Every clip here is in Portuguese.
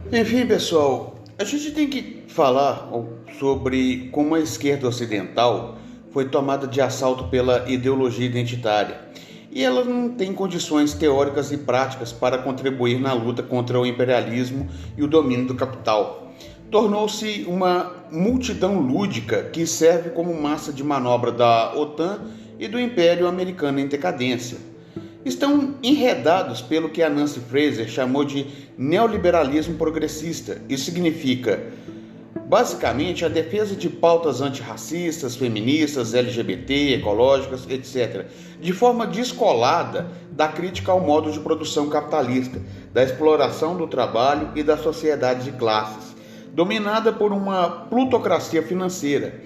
Enfim, pessoal, a gente tem que falar sobre como a esquerda ocidental foi tomada de assalto pela ideologia identitária e ela não tem condições teóricas e práticas para contribuir na luta contra o imperialismo e o domínio do capital. Tornou-se uma multidão lúdica que serve como massa de manobra da OTAN e do Império Americano em decadência. Estão enredados pelo que a Nancy Fraser chamou de neoliberalismo progressista. Isso significa, basicamente, a defesa de pautas antirracistas, feministas, LGBT, ecológicas, etc., de forma descolada da crítica ao modo de produção capitalista, da exploração do trabalho e da sociedade de classes, dominada por uma plutocracia financeira.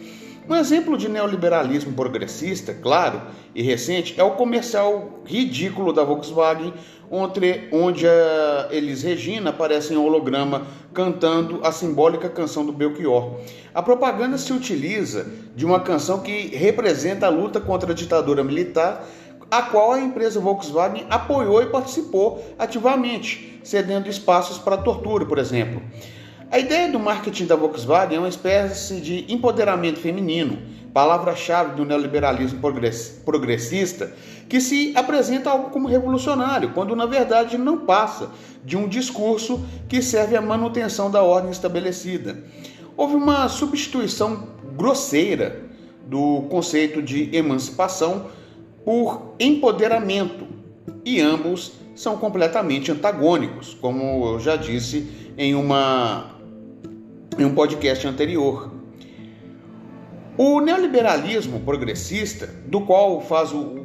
Um exemplo de neoliberalismo progressista, claro, e recente, é o comercial ridículo da Volkswagen, onde a Elis Regina aparece em holograma cantando a simbólica canção do Belchior. A propaganda se utiliza de uma canção que representa a luta contra a ditadura militar, a qual a empresa Volkswagen apoiou e participou ativamente, cedendo espaços para a tortura, por exemplo. A ideia do marketing da Volkswagen é uma espécie de empoderamento feminino, palavra-chave do neoliberalismo progressista, que se apresenta algo como revolucionário, quando na verdade não passa de um discurso que serve à manutenção da ordem estabelecida. Houve uma substituição grosseira do conceito de emancipação por empoderamento, e ambos são completamente antagônicos, como eu já disse em um podcast anterior. O neoliberalismo progressista, do qual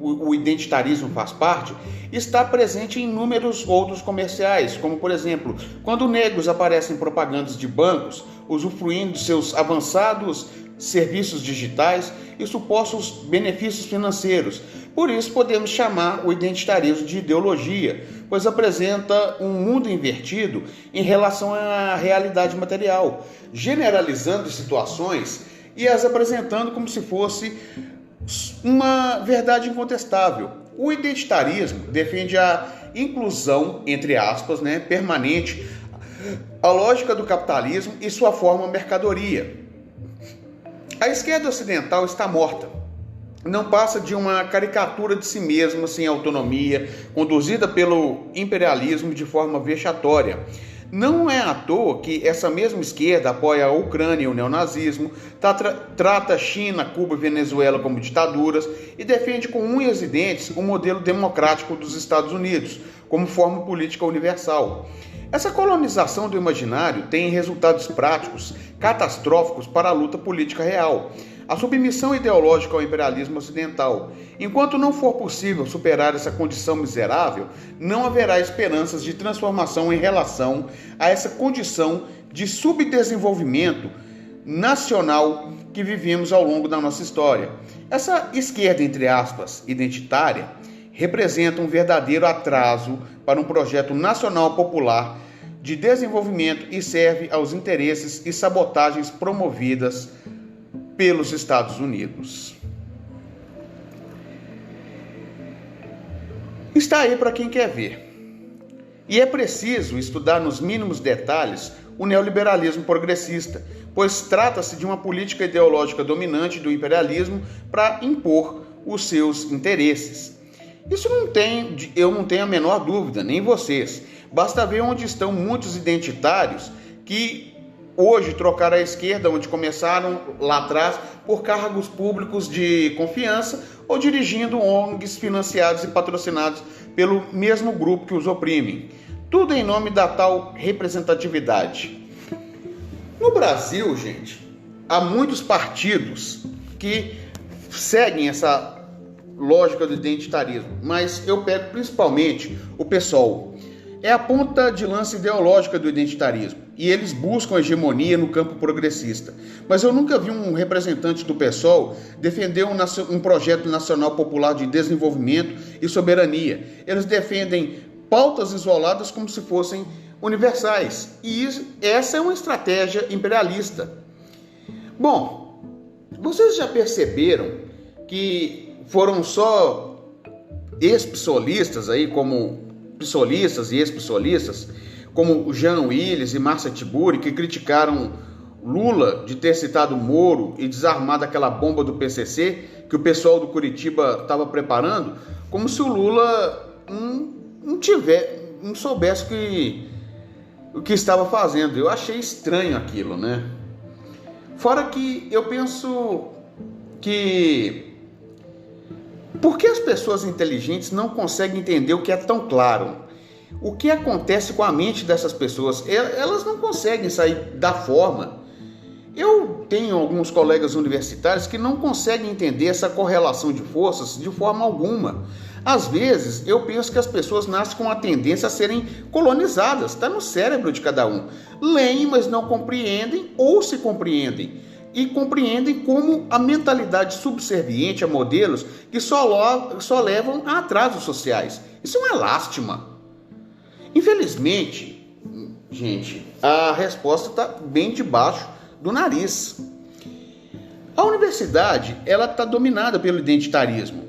o identitarismo faz parte, está presente em inúmeros outros comerciais, como por exemplo, quando negros aparecem em propagandas de bancos, usufruindo de seus avançados serviços digitais e supostos benefícios financeiros. Por isso podemos chamar o identitarismo de ideologia, pois apresenta um mundo invertido em relação à realidade material, generalizando situações e as apresentando como se fosse uma verdade incontestável. O identitarismo defende a inclusão, entre aspas, permanente, a lógica do capitalismo e sua forma mercadoria. A esquerda ocidental está morta. Não passa de uma caricatura de si mesma sem autonomia, conduzida pelo imperialismo de forma vexatória. Não é à toa que essa mesma esquerda apoia a Ucrânia e o neonazismo, trata China, Cuba e Venezuela como ditaduras e defende com unhas e dentes o modelo democrático dos Estados Unidos como forma política universal. Essa colonização do imaginário tem resultados práticos catastróficos para a luta política real. A submissão ideológica ao imperialismo ocidental. Enquanto não for possível superar essa condição miserável, não haverá esperanças de transformação em relação a essa condição de subdesenvolvimento nacional que vivemos ao longo da nossa história. Essa esquerda, entre aspas, identitária, representa um verdadeiro atraso para um projeto nacional popular de desenvolvimento e serve aos interesses e sabotagens promovidas pelos Estados Unidos. Está aí para quem quer ver. E é preciso estudar nos mínimos detalhes o neoliberalismo progressista, pois trata-se de uma política ideológica dominante do imperialismo para impor os seus interesses. Isso eu não tenho a menor dúvida, nem vocês. Basta ver onde estão muitos identitários que hoje trocaram a esquerda, onde começaram lá atrás, por cargos públicos de confiança ou dirigindo ONGs financiados e patrocinados pelo mesmo grupo que os oprimem. Tudo em nome da tal representatividade. No Brasil, gente, há muitos partidos que seguem essa lógica do identitarismo, mas eu pego principalmente o PSOL. É a ponta de lança ideológica do identitarismo e eles buscam hegemonia no campo progressista. Mas eu nunca vi um representante do PSOL defender um projeto nacional popular de desenvolvimento e soberania. Eles defendem pautas isoladas como se fossem universais. E essa é uma estratégia imperialista. Bom, vocês já perceberam que foram só ex-psolistas aí, como psolistas e ex-psolistas, como Jean Willis e Márcia Tiburi, que criticaram Lula de ter citado Moro e desarmado aquela bomba do PCC que o pessoal do Curitiba estava preparando, como se o Lula não soubesse o que estava fazendo. Eu achei estranho aquilo, né? Fora que eu penso que por que as pessoas inteligentes não conseguem entender o que é tão claro? O que acontece com a mente dessas pessoas? Elas não conseguem sair da forma. Eu tenho alguns colegas universitários que não conseguem entender essa correlação de forças de forma alguma. Às vezes, eu penso que as pessoas nascem com a tendência a serem colonizadas, está no cérebro de cada um. Leem, mas não compreendem ou se compreendem. E compreendem como a mentalidade subserviente a modelos que só levam a atrasos sociais. Isso é uma lástima. Infelizmente, gente, a resposta está bem debaixo do nariz. A universidade, ela está dominada pelo identitarismo.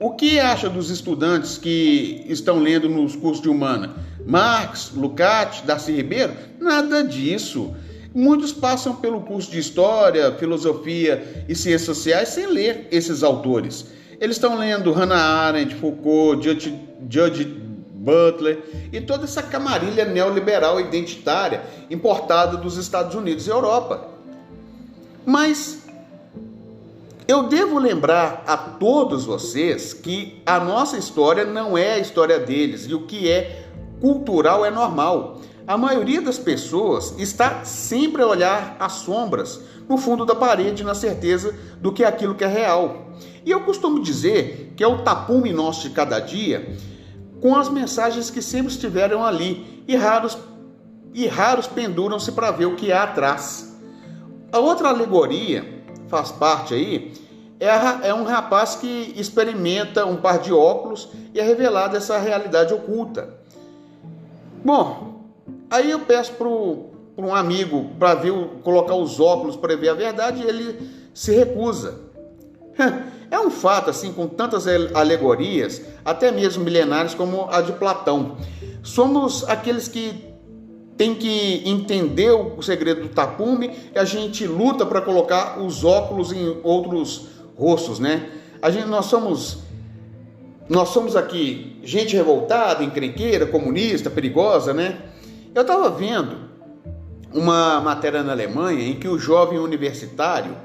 O que acha dos estudantes que estão lendo nos cursos de humana? Marx, Lukács, Darcy Ribeiro? Nada disso. Muitos passam pelo curso de História, Filosofia e Ciências Sociais sem ler esses autores. Eles estão lendo Hannah Arendt, Foucault, Judith Butler e toda essa camarilha neoliberal identitária importada dos Estados Unidos e Europa. Mas eu devo lembrar a todos vocês que a nossa história não é a história deles e o que é cultural é normal. A maioria das pessoas está sempre a olhar as sombras no fundo da parede na certeza do que é aquilo que é real. E eu costumo dizer que é o tapume nosso de cada dia com as mensagens que sempre estiveram ali e raros penduram-se para ver o que há atrás. A outra alegoria faz parte aí, é um rapaz que experimenta um par de óculos e é revelada essa realidade oculta. Bom, aí eu peço para um amigo para colocar os óculos para ver a verdade e ele se recusa. É um fato, assim, com tantas alegorias, até mesmo milenares como a de Platão. Somos aqueles que tem que entender o segredo do tapume e a gente luta para colocar os óculos em outros rostos, né? Nós somos aqui gente revoltada, encrenqueira, comunista, perigosa, né? Eu estava vendo uma matéria na Alemanha em que o jovem universitário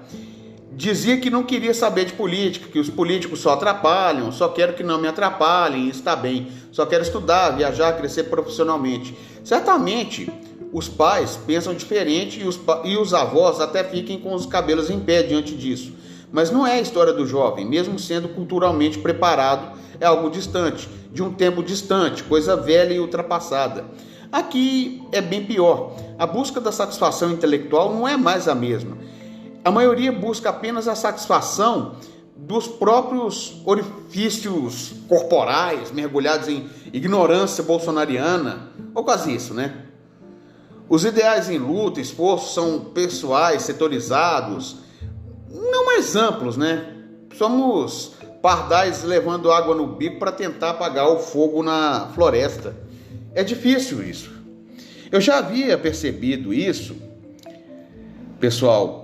dizia que não queria saber de política, que os políticos só atrapalham, só quero que não me atrapalhem, está bem, só quero estudar, viajar, crescer profissionalmente. Certamente, os pais pensam diferente e os avós até fiquem com os cabelos em pé diante disso. Mas não é a história do jovem, mesmo sendo culturalmente preparado, é algo distante, de um tempo distante, coisa velha e ultrapassada. Aqui é bem pior. A busca da satisfação intelectual não é mais a mesma. A maioria busca apenas a satisfação dos próprios orifícios corporais, mergulhados em ignorância bolsonariana, ou quase isso, né? Os ideais em luta e esforço são pessoais, setorizados, não mais amplos, né? Somos pardais levando água no bico para tentar apagar o fogo na floresta. É difícil isso. Eu já havia percebido isso, pessoal,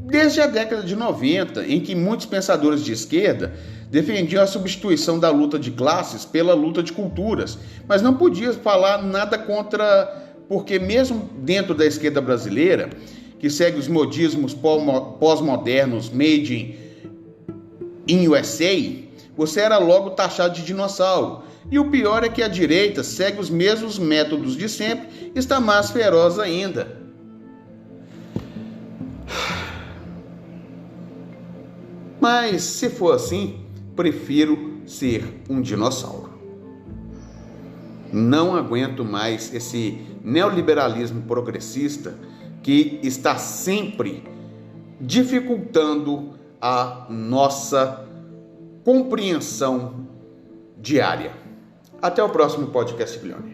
desde a década de 90, em que muitos pensadores de esquerda defendiam a substituição da luta de classes pela luta de culturas, mas não podia falar nada contra, porque mesmo dentro da esquerda brasileira, que segue os modismos pós-modernos made in USA, você era logo taxado de dinossauro. E o pior é que a direita segue os mesmos métodos de sempre e está mais feroz ainda. Mas, se for assim, prefiro ser um dinossauro. Não aguento mais esse neoliberalismo progressista que está sempre dificultando a nossa compreensão diária. Até o próximo podcast, Guilherme.